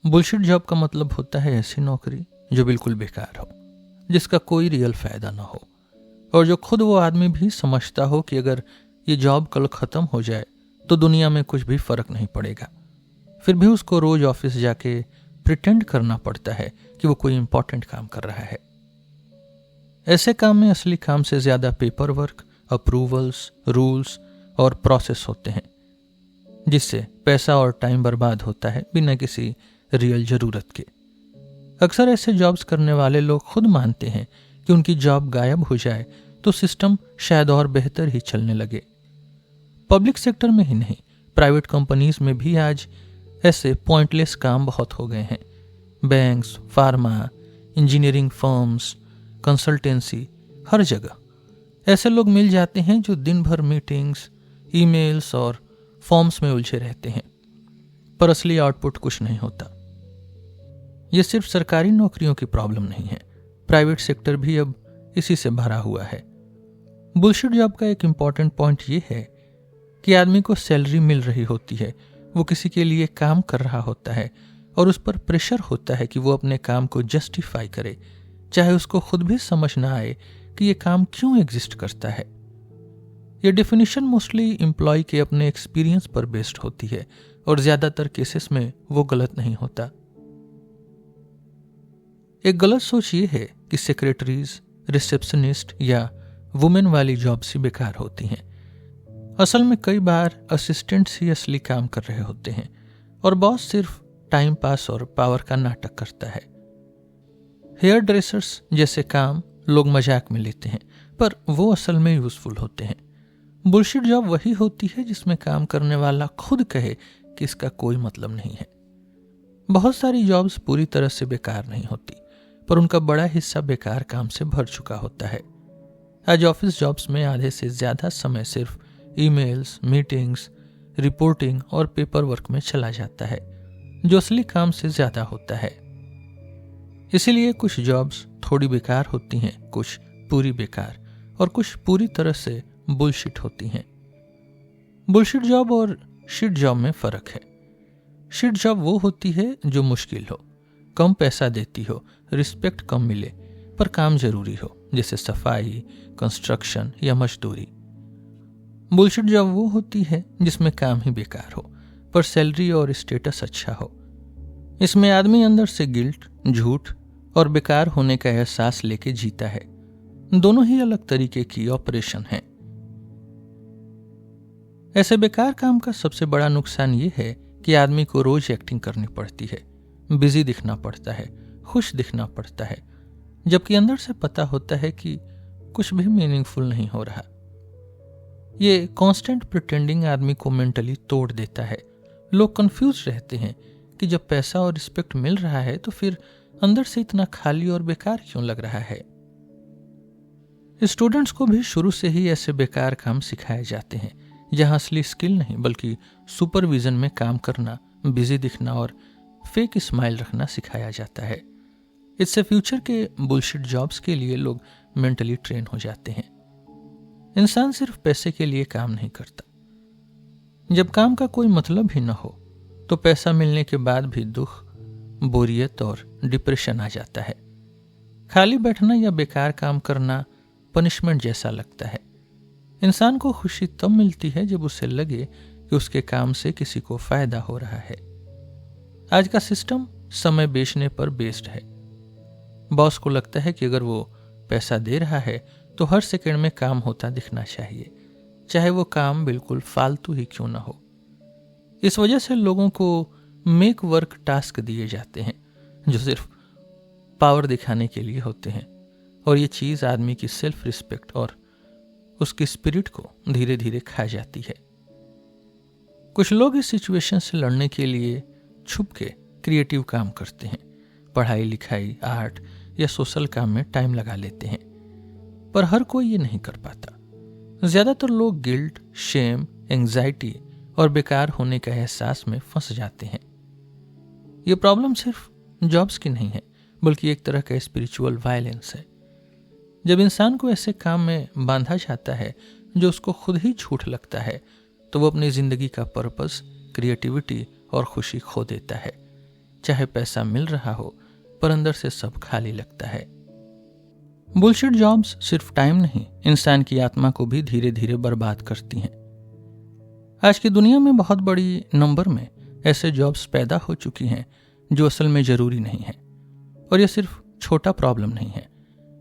Bullshit job का मतलब होता है ऐसी नौकरी जो बिल्कुल बेकार हो, जिसका कोई रियल फायदा ना हो, और जो खुद वो आदमी भी समझता हो कि अगर ये जॉब कल खत्म हो जाए तो दुनिया में कुछ भी फर्क नहीं पड़ेगा। फिर भी उसको रोज ऑफिस जाके प्रिटेंड करना पड़ता है कि वो कोई इंपॉर्टेंट काम कर रहा है। ऐसे काम में असली काम से ज्यादा पेपर वर्क, अप्रूवल्स, रूल्स और प्रोसेस होते हैं, जिससे पैसा और टाइम बर्बाद होता है बिना किसी रियल जरूरत के। अक्सर ऐसे जॉब्स करने वाले लोग खुद मानते हैं कि उनकी जॉब गायब हो जाए तो सिस्टम शायद और बेहतर ही चलने लगे। पब्लिक सेक्टर में ही नहीं, प्राइवेट कंपनीज में भी आज ऐसे पॉइंटलेस काम बहुत हो गए हैं। Banks, pharma, engineering firms, consultancy, हर जगह ऐसे लोग मिल जाते हैं जो दिन भर मीटिंग्स, ईमेल्स और फॉर्म्स में उलझे रहते हैं, पर असली आउटपुट कुछ नहीं होता। यह सिर्फ सरकारी नौकरियों की प्रॉब्लम नहीं है, प्राइवेट सेक्टर भी अब इसी से भरा हुआ है। बुलशिट जॉब का एक इंपॉर्टेंट पॉइंट यह है कि आदमी को सैलरी मिल रही होती है, वो किसी के लिए काम कर रहा होता है और उस पर प्रेशर होता है कि वो अपने काम को जस्टिफाई करे, चाहे उसको खुद भी समझ ना आए कि ये काम क्यों एग्जिस्ट करता है। ये डेफिनेशन मोस्टली एम्प्लॉय के अपने एक्सपीरियंस पर बेस्ड होती है और ज्यादातर केसेस में वो गलत नहीं होता। एक गलत सोच ये है कि सेक्रेटरीज, रिसेप्शनिस्ट या वुमेन वाली जॉब्स ही बेकार होती हैं। असल में कई बार असिस्टेंट्स ही असली काम कर रहे होते हैं और बॉस सिर्फ टाइम पास और पावर का नाटक करता है। हेयर ड्रेसर्स जैसे काम लोग मजाक में लेते हैं, पर वो असल में यूजफुल होते हैं। बुलशिट जॉब वही होती है जिसमें काम करने वाला खुद कहे कि इसका कोई मतलब नहीं है। बहुत सारी जॉब्स पूरी तरह से बेकार नहीं होती, पर उनका बड़ा हिस्सा बेकार काम से भर चुका होता है। आज ऑफिस जॉब्स में आधे से ज्यादा समय सिर्फ ईमेल्स, मीटिंग्स, रिपोर्टिंग और पेपर वर्क में चला जाता है, जो असली काम से ज्यादा होता है। इसीलिए कुछ जॉब्स थोड़ी बेकार होती हैं, कुछ पूरी बेकार और कुछ पूरी तरह से बुलशिट होती हैं। बुलशिट जॉब और शिट जॉब में फर्क है। शिट जॉब वो होती है जो मुश्किल हो, कम पैसा देती हो, रिस्पेक्ट कम मिले, पर काम जरूरी हो, जैसे सफाई, कंस्ट्रक्शन या मजदूरी। बुलशिट जॉब वो होती है जिसमें काम ही बेकार हो, पर सैलरी और स्टेटस अच्छा हो। इसमें आदमी अंदर से गिल्ट, झूठ और बेकार होने का एहसास लेके जीता है। दोनों ही अलग तरीके की ऑपरेशन हैं। ऐसे बेकार काम का सबसे बड़ा नुकसान ये है कि आदमी को रोज एक्टिंग करनी पड़ती है, बिजी दिखना पड़ता है, खुश दिखना पड़ता है, जबकि अंदर से पता होता है कि कुछ भी मीनिंगफुल नहीं हो रहा। ये कांस्टेंट प्रिटेंडिंग आदमी को मेंटली तोड़ देता है। लोग कंफ्यूज रहते हैं कि जब पैसा और रिस्पेक्ट मिल रहा है तो फिर अंदर से इतना खाली और बेकार क्यों लग रहा है। स्टूडेंट्स को भी शुरू से ही ऐसे बेकार काम सिखाए जाते हैं, जहां असली स्किल नहीं बल्कि सुपरविजन में काम करना, बिजी दिखना और फेक स्माइल रखना सिखाया जाता है। इससे फ्यूचर के बुलशिट जॉब्स के लिए लोग मेंटली ट्रेन हो जाते हैं। इंसान सिर्फ पैसे के लिए काम नहीं करता। जब काम का कोई मतलब ही न हो तो पैसा मिलने के बाद भी दुख, बोरियत और डिप्रेशन आ जाता है। खाली बैठना या बेकार काम करना पनिशमेंट जैसा लगता है। इंसान को खुशी तब मिलती है जब उसे लगे कि उसके काम से किसी को फायदा हो रहा है। आज का सिस्टम समय बेचने पर बेस्ड है। बॉस को लगता है कि अगर वो पैसा दे रहा है तो हर सेकंड में काम होता दिखना चाहिए, चाहे वो काम बिल्कुल फालतू ही क्यों ना हो। इस वजह से लोगों को मेक वर्क टास्क दिए जाते हैं जो सिर्फ पावर दिखाने के लिए होते हैं, और ये चीज आदमी की सेल्फ रिस्पेक्ट और उसकी स्पिरिट को धीरे धीरे खा जाती है। कुछ लोग इस सिचुएशन से लड़ने के लिए छुप के क्रिएटिव काम करते हैं, पढ़ाई लिखाई, आर्ट या सोशल काम में टाइम लगा लेते हैं, पर हर कोई ये नहीं कर पाता। ज्यादातर लोग गिल्ट, शेम, एंजाइटी और बेकार होने का एहसास में फंस जाते हैं। ये प्रॉब्लम सिर्फ जॉब्स की नहीं है, बल्कि एक तरह का स्पिरिचुअल वायलेंस है। जब इंसान को ऐसे काम में बांधा जाता है जो उसको खुद ही झूठ लगता है, तो वो अपनी जिंदगी का पर्पस, क्रिएटिविटी और खुशी खो देता है। चाहे पैसा मिल रहा हो, पर अंदर से सब खाली लगता है। बुलशिट जॉब्स सिर्फ टाइम नहीं, इंसान की आत्मा को भी धीरे धीरे बर्बाद करती हैं। आज की दुनिया में बहुत बड़ी नंबर में ऐसे जॉब्स पैदा हो चुकी हैं जो असल में जरूरी नहीं है, और यह सिर्फ छोटा प्रॉब्लम नहीं है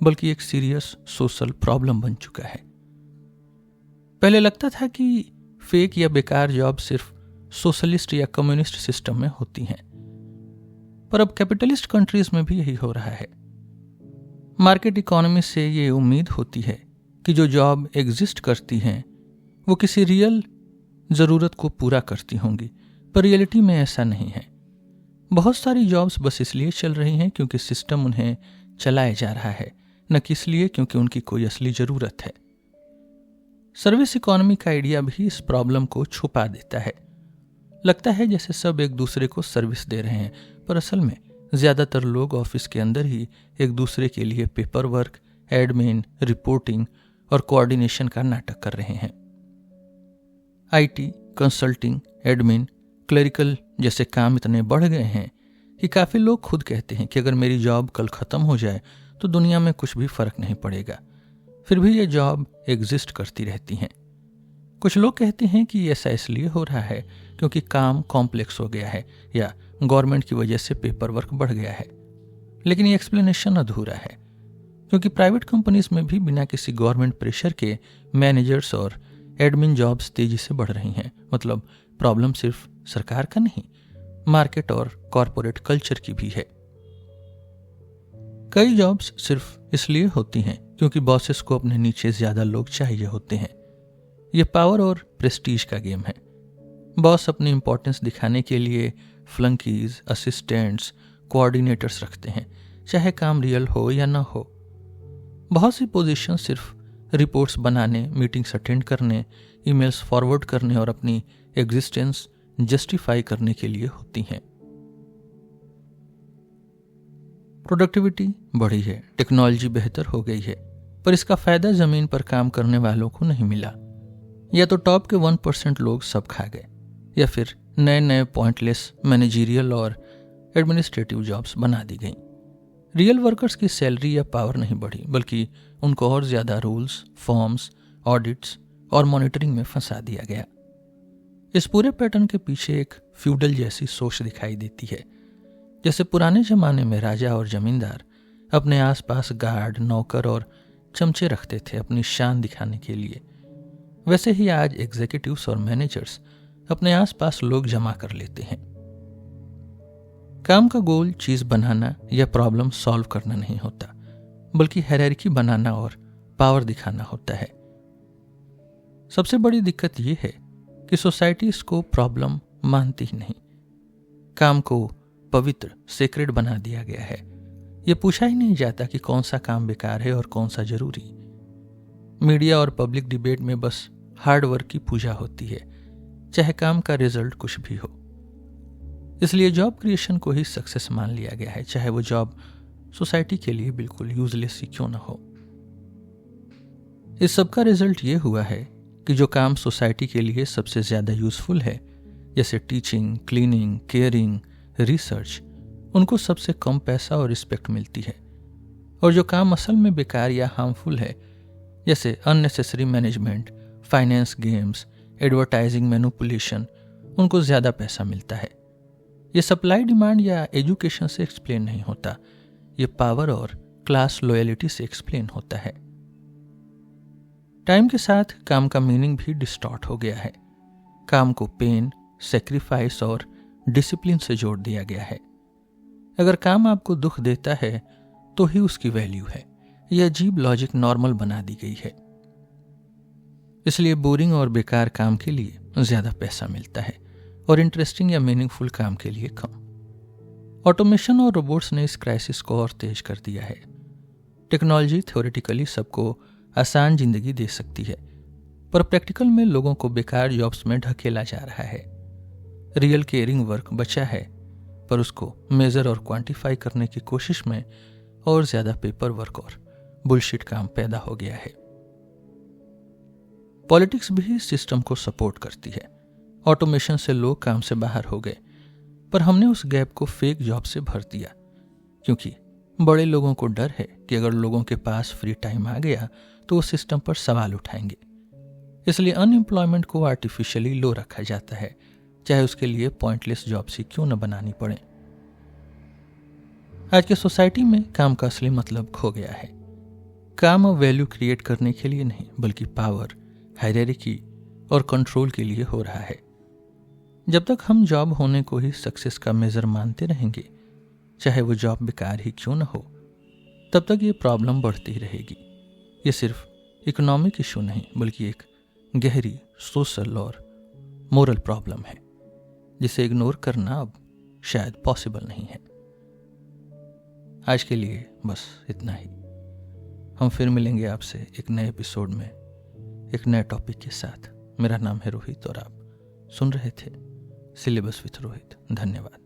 बल्कि एक सीरियस सोशल प्रॉब्लम बन चुका है। पहले लगता था कि फेक या बेकार जॉब सिर्फ सोशलिस्ट या कम्युनिस्ट सिस्टम में होती हैं, पर अब कैपिटलिस्ट कंट्रीज में भी यही हो रहा है। मार्केट इकोनॉमी से ये उम्मीद होती है कि जो जॉब एग्जिस्ट करती हैं वो किसी रियल ज़रूरत को पूरा करती होंगी, पर रियलिटी में ऐसा नहीं है। बहुत सारी जॉब्स बस इसलिए चल रही हैं क्योंकि सिस्टम उन्हें चलाया जा रहा है, न कि इसलिए क्योंकि उनकी कोई असली ज़रूरत है। सर्विस इकोनॉमी का आइडिया भी इस प्रॉब्लम को छुपा देता है। लगता है जैसे सब एक दूसरे को सर्विस दे रहे हैं, पर असल में ज़्यादातर लोग ऑफिस के अंदर ही एक दूसरे के लिए पेपर वर्क, एडमिन, रिपोर्टिंग और कोऑर्डिनेशन का नाटक कर रहे हैं। आईटी, कंसल्टिंग, एडमिन, क्लरिकल जैसे काम इतने बढ़ गए हैं कि काफ़ी लोग खुद कहते हैं कि अगर मेरी जॉब कल ख़त्म हो जाए तो दुनिया में कुछ भी फ़र्क नहीं पड़ेगा, फिर भी ये जॉब एग्जिस्ट करती रहती हैं। कुछ लोग कहते हैं कि ऐसा इसलिए हो रहा है क्योंकि काम कॉम्प्लेक्स हो गया है या गवर्नमेंट की वजह से पेपर वर्क बढ़ गया है, लेकिन ये एक्सप्लेनेशन अधूरा है, क्योंकि प्राइवेट कंपनीज में भी बिना किसी गवर्नमेंट प्रेशर के मैनेजर्स और एडमिन जॉब्स तेजी से बढ़ रही हैं। मतलब प्रॉब्लम सिर्फ सरकार का नहीं, मार्केट और कॉरपोरेट कल्चर की भी है। कई जॉब्स सिर्फ इसलिए होती हैं क्योंकि बॉसेस को अपने नीचे ज्यादा लोग चाहिए होते हैं। ये पावर और प्रेस्टीज का गेम है। बॉस अपनी इंपॉर्टेंस दिखाने के लिए फ्लंकीज, असिस्टेंट्स, कोऑर्डिनेटर्स रखते हैं, चाहे काम रियल हो या ना हो। बहुत सी पोजीशन सिर्फ रिपोर्ट्स बनाने, मीटिंग्स अटेंड करने, ईमेल्स फॉरवर्ड करने और अपनी एग्जिस्टेंस जस्टिफाई करने के लिए होती हैं। प्रोडक्टिविटी बढ़ी है, टेक्नोलॉजी बेहतर हो गई है, पर इसका फायदा जमीन पर काम करने वालों को नहीं मिला। या तो टॉप के 1% लोग सब खा गए, या फिर नए नए पॉइंटलेस मैनेजरियल और एडमिनिस्ट्रेटिव जॉब्स बना दी गई। रियल वर्कर्स की सैलरी या पावर नहीं बढ़ी, बल्कि उनको और ज़्यादा रूल्स, फॉर्म्स, ऑडिट्स और मॉनिटरिंग में फंसा दिया गया। इस पूरे पैटर्न के पीछे एक फ्यूडल जैसी सोच दिखाई देती है। जैसे पुराने ज़माने में राजा और जमींदार अपने आसपास गार्ड, नौकर और चमचे रखते थे अपनी शान दिखाने के लिए, वैसे ही आज एग्जीक्यूटिव्स और मैनेजर्स अपने आसपास लोग जमा कर लेते हैं। काम का गोल चीज़ बनाना या प्रॉब्लम सॉल्व करना नहीं होता, बल्कि हायरार्की बनाना और पावर दिखाना होता है। सबसे बड़ी दिक्कत यह है कि सोसाइटी इसको प्रॉब्लम मानती ही नहीं। काम को पवित्र, सेक्रेड बना दिया गया है। यह पूछा ही नहीं जाता कि कौन सा काम बेकार है और कौन सा जरूरी। मीडिया और पब्लिक डिबेट में बस हार्ड वर्क की पूजा होती है, चाहे काम का रिजल्ट कुछ भी हो। इसलिए जॉब क्रिएशन को ही सक्सेस मान लिया गया है, चाहे वो जॉब सोसाइटी के लिए बिल्कुल यूजलेस ही क्यों ना हो। इस सब का रिजल्ट ये हुआ है कि जो काम सोसाइटी के लिए सबसे ज़्यादा यूजफुल है, जैसे टीचिंग, क्लीनिंग, केयरिंग, रिसर्च, उनको सबसे कम पैसा और रिस्पेक्ट मिलती है। और जो काम असल में बेकार या हार्मफुल है, जैसे unnecessary management, finance games, advertising, manipulation, उनको ज़्यादा पैसा मिलता है। ये सप्लाई डिमांड या एजुकेशन से एक्सप्लेन नहीं होता, ये पावर और क्लास लॉयलिटी से एक्सप्लेन होता है। टाइम के साथ काम का मीनिंग भी डिस्टॉर्ट हो गया है। काम को पेन, सेक्रीफाइस और डिसिप्लिन से जोड़ दिया गया है। अगर काम आपको दुख देता है तो ही उसकी वैल्यू है। यह अजीब लॉजिक नॉर्मल बना दी गई है। इसलिए बोरिंग और बेकार काम के लिए ज़्यादा पैसा मिलता है और इंटरेस्टिंग या मीनिंगफुल काम के लिए कम। ऑटोमेशन और रोबोट्स ने इस क्राइसिस को और तेज कर दिया है। टेक्नोलॉजी थ्योरेटिकली सबको आसान जिंदगी दे सकती है, पर प्रैक्टिकल में लोगों को बेकार जॉब्स में ढकेला जा रहा है। रियल केयरिंग वर्क बचा है, पर उसको मेजर और क्वांटिफाई करने की कोशिश में और ज़्यादा पेपर वर्क और बुलशिट काम पैदा हो गया है। पॉलिटिक्स भी सिस्टम को सपोर्ट करती है। ऑटोमेशन से लोग काम से बाहर हो गए, पर हमने उस गैप को फेक जॉब से भर दिया, क्योंकि बड़े लोगों को डर है कि अगर लोगों के पास फ्री टाइम आ गया तो वो सिस्टम पर सवाल उठाएंगे। इसलिए अनएम्प्लॉयमेंट को आर्टिफिशियली लो रखा जाता है, चाहे उसके लिए पॉइंटलेस जॉब सी क्यों न बनानी पड़े। आज की सोसाइटी में काम का असली मतलब खो गया है। काम अब वैल्यू क्रिएट करने के लिए नहीं, बल्कि पावर, हायरार्की और कंट्रोल के लिए हो रहा है। जब तक हम जॉब होने को ही सक्सेस का मेजर मानते रहेंगे, चाहे वो जॉब बेकार ही क्यों न हो, तब तक ये प्रॉब्लम बढ़ती ही रहेगी। ये सिर्फ इकोनॉमिक इशू नहीं, बल्कि एक गहरी सोशल और मोरल प्रॉब्लम है, जिसे इग्नोर करना अब शायद पॉसिबल नहीं है। आज के लिए बस इतना ही। हम फिर मिलेंगे आपसे एक नए एपिसोड में एक नए टॉपिक के साथ। मेरा नाम है रोहित और आप सुन रहे थे सिलेबस विथ रोहित। धन्यवाद।